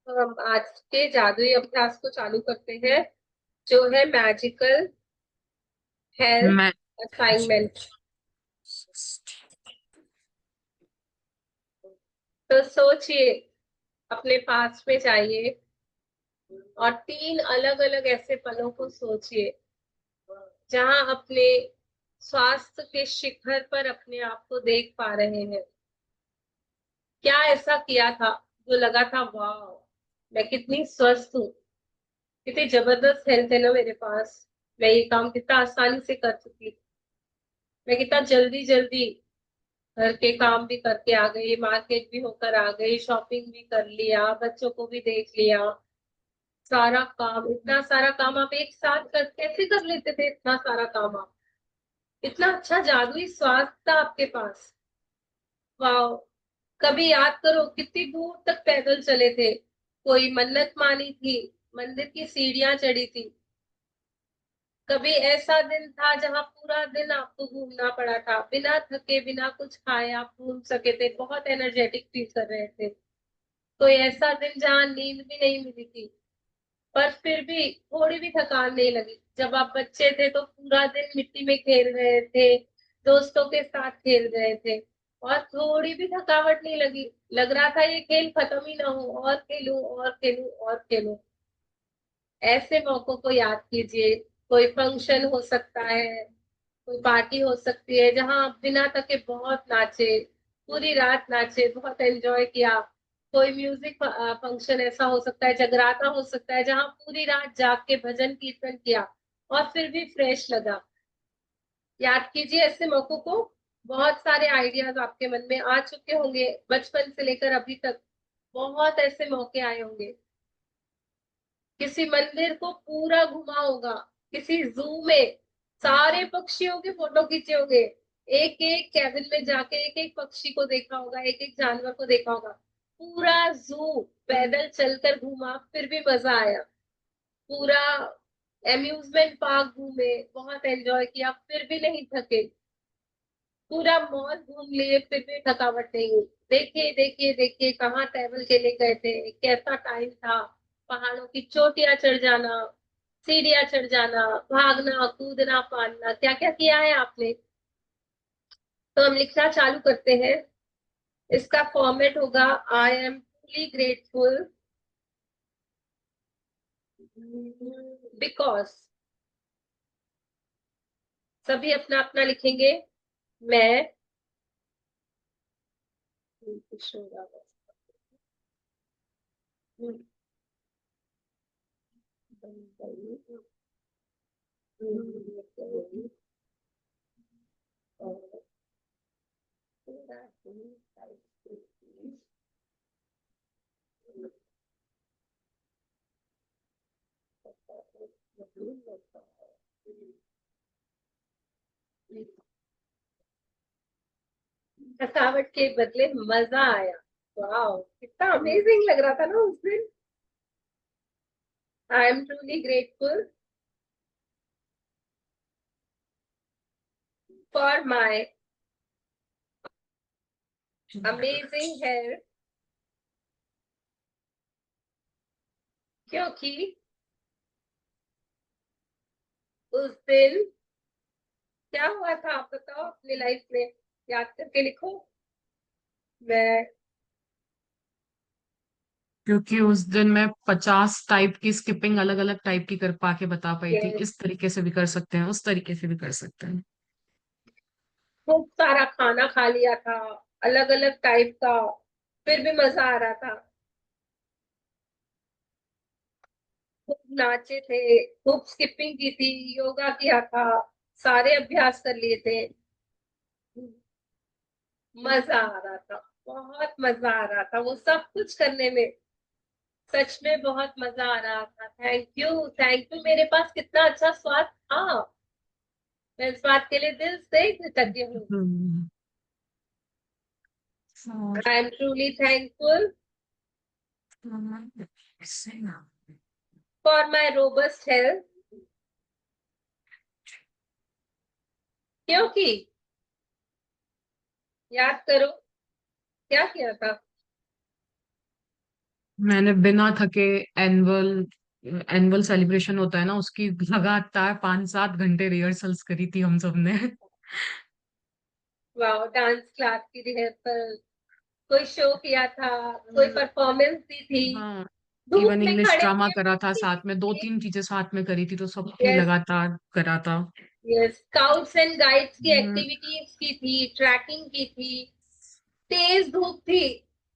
तो हम आज के जादुई अभ्यास को चालू करते हैं, जो है मैजिकल हेल्थ मैं असाइनमेंट। तो सोचिए, अपने पास में जाइए और 3 अलग अलग ऐसे पलों को सोचिए जहां अपने स्वास्थ्य के शिखर पर अपने आप को देख पा रहे हैं। क्या ऐसा किया था जो लगा था वाह, मैं कितनी स्वस्थ हूँ, कितनी जबरदस्त हेल्थ है ना मेरे पास, मैं ये काम कितना आसानी से कर चुकी, मैं कितना जल्दी जल्दी घर के काम भी करके आ गई, मार्केट भी होकर आ गई, शॉपिंग भी कर लिया, बच्चों को भी देख लिया। सारा काम, इतना सारा काम आप एक साथ कैसे कर लेते थे? इतना सारा काम आप, इतना अच्छा जादुई स्वास्थ्य था आपके पास। वाह। कभी याद करो कितनी दूर तक पैदल चले थे, कोई मन्नत मानी थी, मंदिर की सीढ़ियां चढ़ी थी। कभी ऐसा दिन था जहां पूरा दिन आपको घूमना पड़ा था, बिना थके बिना कुछ खाए आप घूम सके थे, बहुत एनर्जेटिक फील कर रहे थे। कोई ऐसा दिन जहां नींद भी नहीं मिली थी, पर फिर भी थोड़ी भी थकान नहीं लगी। जब आप बच्चे थे तो पूरा दिन मिट्टी में खेल रहे थे, दोस्तों के साथ खेल रहे थे, और थोड़ी भी थकावट नहीं लगी। लग रहा था ये खेल खत्म ही ना हो, और खेलूं और खेलूं और खेलूं। ऐसे मौकों को याद कीजिए। कोई फंक्शन हो सकता है, कोई पार्टी हो सकती है जहां आप बिना थके बहुत नाचे, पूरी रात नाचे, बहुत एंजॉय किया। कोई म्यूजिक फंक्शन ऐसा हो सकता है, जगराता हो सकता है जहां पूरी रात जाग के भजन कीर्तन किया और फिर भी फ्रेश लगा। याद कीजिए ऐसे मौकों को। बहुत सारे आइडियाज आपके मन में आ चुके होंगे, बचपन से लेकर अभी तक बहुत ऐसे मौके आए होंगे। किसी मंदिर को पूरा घुमा होगा, किसी जू में सारे पक्षियों के फोटो खींचे होंगे, एक एक कैबिन में जाके एक एक पक्षी को देखा होगा, एक एक जानवर को देखा होगा। पूरा जू पैदल चलकर घूमा फिर भी मजा आया। पूरा एम्यूजमेंट पार्क घूमे, बहुत एंजॉय किया फिर भी नहीं थके। पूरा मॉल घूम लिए फिर भी थकावट नहीं हुई। देखिए देखिए देखिए, कहाँ ट्रैवल के लिए गए थे, कैसा टाइम था। पहाड़ों की चोटियां चढ़ जाना, सीढ़ियां चढ़ जाना, भागना कूदना फांदना, क्या क्या किया है आपने। तो हम लिखना चालू करते हैं। इसका फॉर्मेट होगा, I am truly grateful because. सभी अपना अपना लिखेंगे। मैं थकावट के बदले मजा आया। वाह, कितना अमेजिंग लग रहा था ना उस दिन। I am truly grateful for my amazing health, क्योंकि उस दिन क्या हुआ था आप बताओ अपनी लाइफ में, याद करके लिखो। मैं क्योंकि उस दिन मैं 50 टाइप की स्किपिंग अलग अलग टाइप की कर पाके बता पाई थी। ये इस तरीके से भी कर सकते हैं, उस तरीके से भी कर सकते हैं। खूब सारा खाना खा लिया था, अलग अलग टाइप का, फिर भी मजा आ रहा था। खूब नाचे थे, खूब स्किपिंग की थी, योगा किया था, सारे अभ्यास कर लिए थे। मजा आ रहा था, बहुत मजा आ रहा था वो सब कुछ करने में। सच में बहुत मजा आ रहा था। Thank you, thank you. मेरे पास कितना अच्छा स्वाद था, मैं इस बात के लिए दिल से कृतज्ञ हूँ। हम्म। और I am truly thankful for my robust health, क्योंकि याद करो क्या किया था। मैंने बिना थके एनुअल एनुअल सेलिब्रेशन होता है ना, उसकी लगातार 5-7 घंटे रिहर्सल्स करी थी हम सब ने। वाह, डांस क्लास की रिहर्सल, कोई शो किया था, कोई परफॉर्मेंस दी थी, हाँ, धूप इवन में इंग्लिश खड़े ड्रामा हुए करा था मूर्ति साथ में, दो की तीन चीजें साथ में करी थी, तो सबकी थी। लगातार करा था। यस, स्काउट्स एंड गाइड्स की हम्म, एक्टिविटीज की थी, ट्रैकिंग की थी। तेज धूप थी,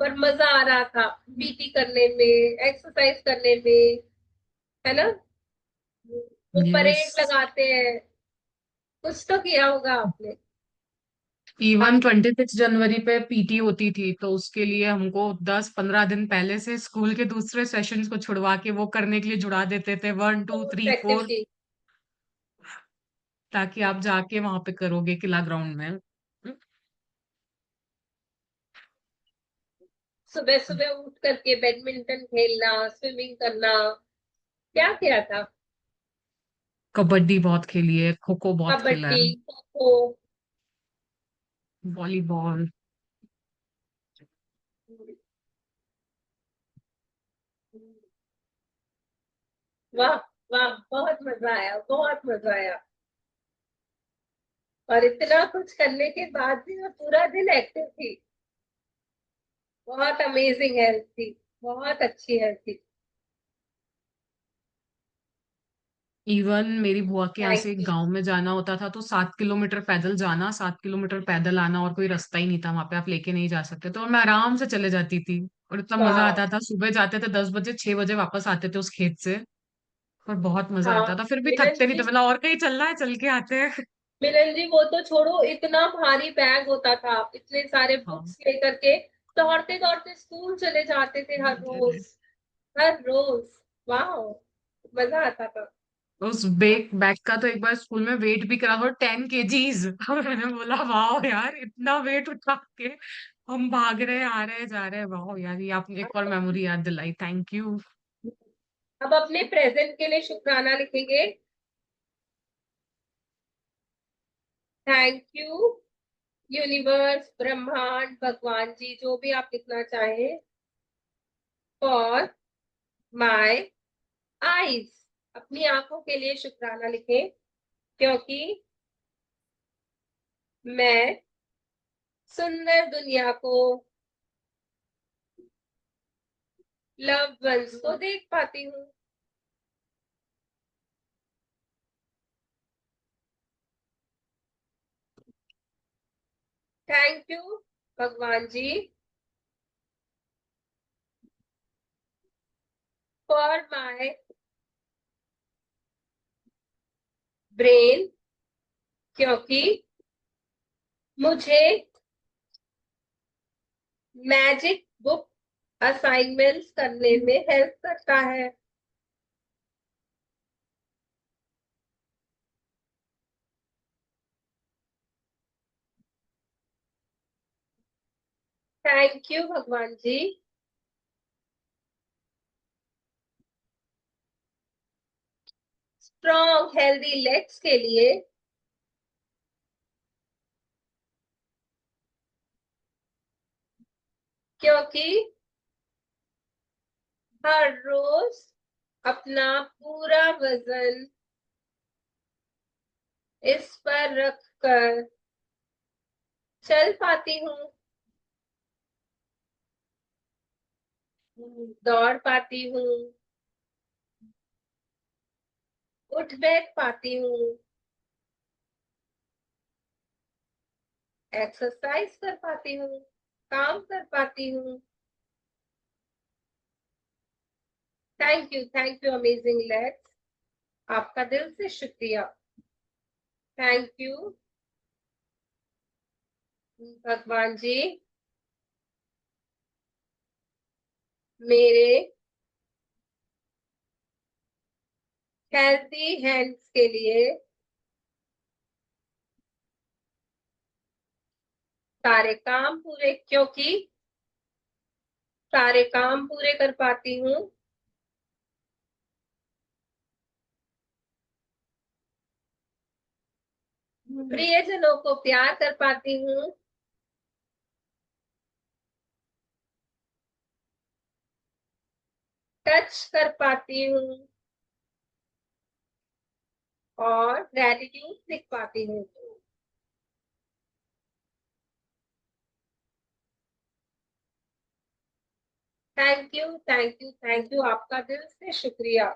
पर मजा आ रहा था पीटी करने में, एक्सरसाइज करने में, है ना। वो यस। परेड लगाते हैं, कुछ तो किया होगा आपने। इवन आप 26 जनवरी पे पीटी होती थी, तो उसके लिए हमको 10-15 दिन पहले से स्कूल के दूसरे सेशंस को छुड़वा के वो करने के लिए जुड़ा देते थे, 1 2 3 4, एक्टिविटी, ताकि आप जाके वहां पे करोगे किला ग्राउंड में। सुबह सुबह उठ करके बैडमिंटन खेलना, स्विमिंग करना, क्या किया था। कबड्डी बहुत खेली है, खो खो बहुत खेला कबड्डी, है, खो खो। वॉलीबॉल। वाह, वाह, बहुत मजा आया, बहुत मजा आया। और इतना कुछ करने के बाद भी मैं पूरा दिन एक्टिव थी। बहुत अमेजिंग हेल्थ थी, बहुत अच्छी हेल्थ थी। इवन मेरी बुआ के यहाँ थैंक से यू। गांव में जाना होता था, तो 7 किलोमीटर पैदल जाना, 7 किलोमीटर पैदल आना, और कोई रास्ता ही नहीं था वहां पे, आप लेके नहीं जा सकते, तो मैं आराम से चले जाती थी। और इतना मजा वाह। आता था, सुबह जाते थे 10 बजे, 6 बजे वापस आते थे उस खेत से। और बहुत मजा हाँ, आता था, फिर भी मिलन थकते नहीं थे, जी, मतलब और कहीं चलना है चल के आते हैं। मिलन जी, वो तो छोड़ो, इतना भारी बैग होता था, इतने सारे हाँ। बुक्स लेकर के दौड़ते दौड़ते स्कूल चले जाते थे हर रोज, हर रोज। वाह, मजा आता था। उस बैग बैग का तो एक बार स्कूल में वेट भी करा था, 10 केजीज। मैंने बोला वाह यार, इतना वेट उठा के हम भाग रहे हैं, आ रहे हैं, जा रहे हैं। वाह यार, ये आपने एक और मेमोरी याद दिलाई, थैंक यू। अब अपने प्रेजेंट के लिए शुक्राना लिखेंगे। थैंक यू यूनिवर्स, ब्रह्मांड, भगवान जी, जो भी आप लिखना चाहें, फॉर माय आईज, अपनी आंखों के लिए शुक्राना लिखें, क्योंकि मैं सुंदर दुनिया को, लव वंस को देख पाती हूँ। थैंक यू भगवान जी, फॉर माय ब्रेन, क्योंकि मुझे मैजिक बुक असाइनमेंट्स करने में हेल्प करता है। थैंक यू भगवान जी, स्ट्रॉन्ग हेल्दी लेग्स के लिए, क्योंकि हर रोज अपना पूरा वजन इस पर रख कर चल पाती हूँ, दौड़ पाती हूँ, उठ बैठ पाती हूँ, एक्सरसाइज कर पाती हूँ, काम कर पाती हूँ। थैंक यू अमेजिंग लेग्स, आपका दिल से शुक्रिया। थैंक यू भगवान जी, मेरे हेल्थी हैंड्स के लिए, सारे काम पूरे, क्योंकि सारे काम पूरे कर पाती हूँ, प्रियजनों को प्यार कर पाती हूँ, टच कर पाती हूँ और ग्रेटिट्यूड सीख पाती हूँ। Thank you, thank you, thank you, आपका दिल से शुक्रिया।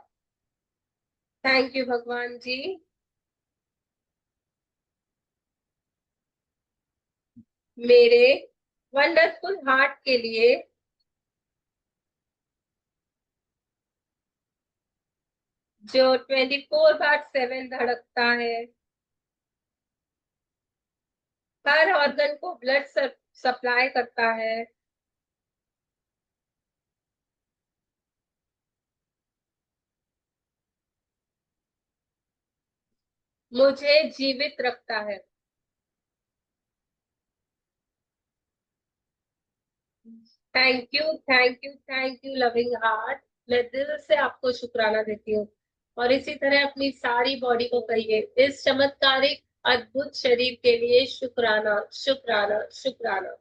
थैंक यू भगवान जी। मेरे वंडरफुल हार्ट के लिए, जो 24/7 धड़कता है, हर ऑर्गन को ब्लड सप्लाई करता है, मुझे जीवित रखता है। Thank you, thank you, thank you loving heart. मैं दिल से आपको शुक्राना देती हूँ। और इसी तरह अपनी सारी बॉडी को कहिए, इस चमत्कारिक अद्भुत शरीर के लिए शुक्राना, शुक्राना, शुक्राना।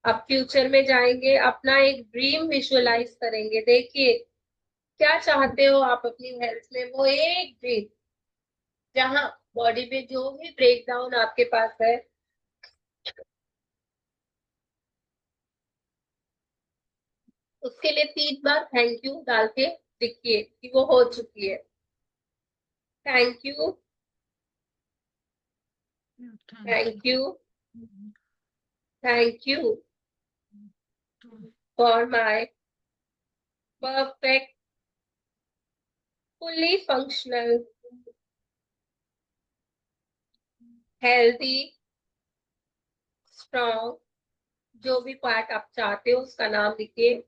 अब फ्यूचर में जाएंगे, अपना एक ड्रीम विजुअलाइज करेंगे। देखिए, क्या चाहते हो आप अपनी हेल्थ में, वो एक ड्रीम जहां बॉडी में जो भी ब्रेकडाउन आपके पास है, उसके लिए 3 बार थैंक यू डाल के देखिए कि वो हो चुकी है। Thank you, thank thank you, you. Thank you for my perfect, fully functional, healthy, strong, जो भी पार्ट आप चाहते हो उसका नाम लिखिए।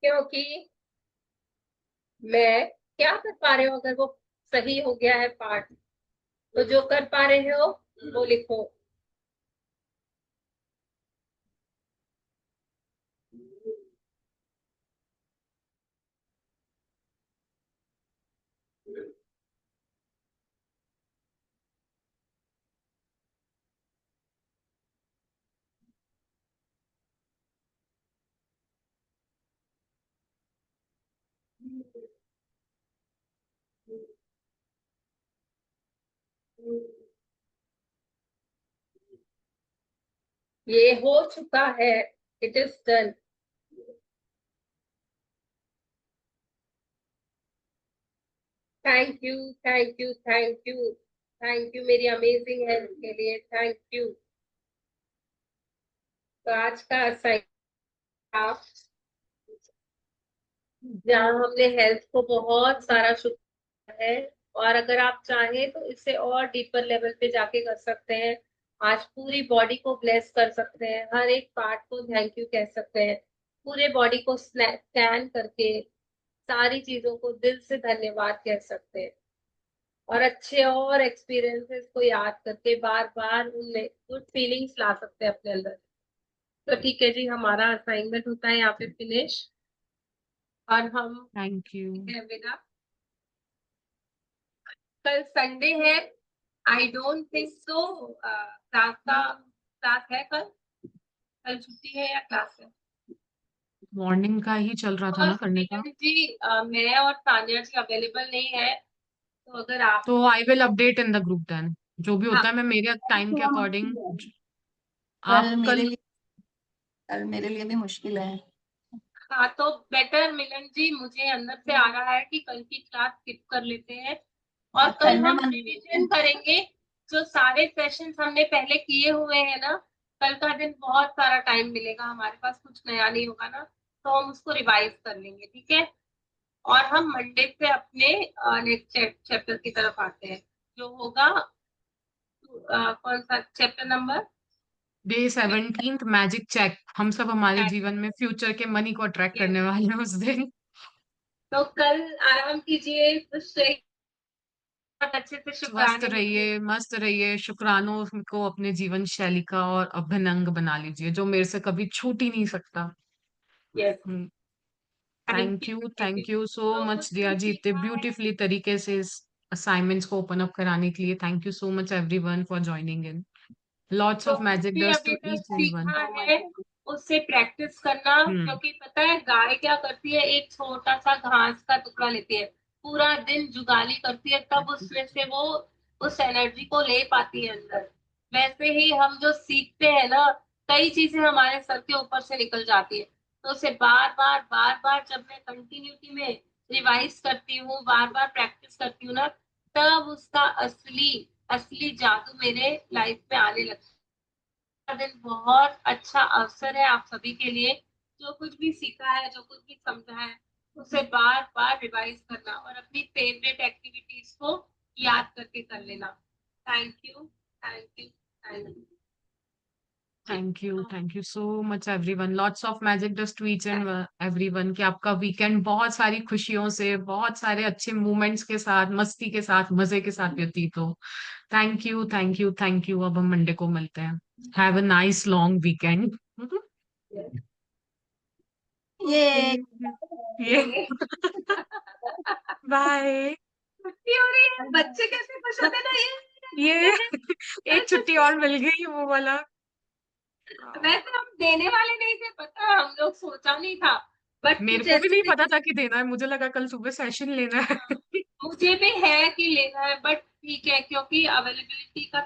क्योंकि मैं क्या कर पा रहे हो, अगर वो सही हो गया है पार्ट, तो जो कर पा रहे हो वो लिखो। ये हो चुका है, it is done. Thank you, thank you, thank you, thank you मेरी अमेजिंग हेल्थ के लिए, थैंक यू। तो आज का असाइनमेंट, जहाँ हमने हेल्थ को बहुत सारा शुक्र है, और अगर आप चाहें तो इससे और डीपर लेवल पे जाके कर सकते हैं। आज पूरी बॉडी को ब्लेस कर सकते हैं, हर एक पार्ट को थैंक यू कह सकते हैं, पूरे बॉडी को स्कैन करके सारी चीजों को दिल से धन्यवाद कह सकते हैं, और अच्छे और एक्सपीरियंसेस को याद करके बार बार उनमें गुड फीलिंग्स ला सकते हैं अपने अंदर। तो ठीक है जी, हमारा असाइनमेंट होता है यहाँ पे फिनिश, और हम थैंक यू। है विदा। कल संडे है, I don't think so class है कल। कल छुट्टी है या क्लास है? मॉर्निंग का ही चल रहा था और ना करने का। मिलन जी, मैं और तानिया जी अवेलेबल नहीं है, तो अगर आप, तो I will update in the group then. जो भी हाँ, होता है मैं मेरे कल टाइम के थोड़ा अकॉर्डिंग। मुश्किल है। आप कल मेरे कल। लिए कल मेरे लिए भी मुश्किल है। हाँ, तो बेटर मिलन जी, मुझे अंदर से आ रहा है कि कल की क्लास स्किप कर लेते हैं, और कल करने हम मन रिवीजन करेंगे। जो सारे सेशंस हमने पहले किए हुए हैं ना, कल का दिन बहुत सारा टाइम मिलेगा हमारे पास, कुछ नया नहीं होगा ना, तो हम उसको रिवाइज कर लेंगे, ठीक है। और हम मंडे से अपने नेक्स्ट चैप्टर की तरफ आते हैं, जो होगा कौन सा chapter number? Day 17 magic check. हम सब हमारे जीवन में फ्यूचर के मनी को अट्रैक्ट करने वाले हैं उस दिन। तो कल आराम कीजिए, खुश रहिए, बहुत अच्छे से स्वस्थ शुक्राने रहिए, लिखिए। मस्त रहिए, शुक्रानों को अपने जीवन शैली का और अभिन्न अंग बना लीजिए, जो मेरे से कभी छूट ही नहीं सकता। यस, थैंक यू सो तो मच कुछ दिया भी जी इतने सीखा है। ब्यूटीफुली तरीके से इस असाइनमेंट्स को ओपन अप कराने के लिए। Thank you so much everyone for joining in. Lots जो ऑफ कुछ मैजिक भी डस्ट अभी टू तक ईच एंड वन। सीखा है उससे प्रैक्टिस करना, हम्म क्योंकि पता है गाय क्या करती है, एक छोटा सा घास का टुकड़ा लेती है, पूरा दिन जुगाली करती है, तब उसमें से वो उस एनर्जी को ले पाती है अंदर। वैसे ही हम जो सीखते हैं ना, कई चीजें हमारे सर के ऊपर से निकल जाती है, तो उसे बार बार जब मैं कंटिन्यूटी में रिवाइज करती हूँ, बार बार प्रैक्टिस करती हूँ ना, तब उसका असली असली जादू मेरे लाइफ में आने लगता है। का दिन बहुत अच्छा अवसर है आप सभी के लिए। जो कुछ भी सीखा है, जो कुछ भी समझा है, उसे बार-बार रिवाइज़ करना और अपनी फ़ेवरेट एक्टिविटीज़ को याद करके कर लेना। Thank you, thank you, thank you. जी, thank you so much everyone. Lots of magic dust to each and everyone. कि आपका वीकेंड बहुत सारी खुशियों से, बहुत सारे अच्छे मोमेंट्स के साथ, मस्ती के साथ, मजे के साथ व्यतीत हो। Thank you. अब हम मंडे को मिलते हैं। Have a nice long weekend. Okay. ये ये बाय। छुट्टी हो रही है, बच्चे कैसे खुश होते हैं ना ये ये एक छुट्टी और मिल गई वो वाला। वैसे हम देने वाले नहीं थे, पता है, हम लोग सोचा नहीं था, बट मेरे कुछ को भी ऐसी नहीं पता था सिचुएशन। कि देना है, मुझे लगा कल सुबह सेशन लेना है। मुझे भी है कि लेना है, बट ठीक है, क्योंकि अवेलेबिलिटी का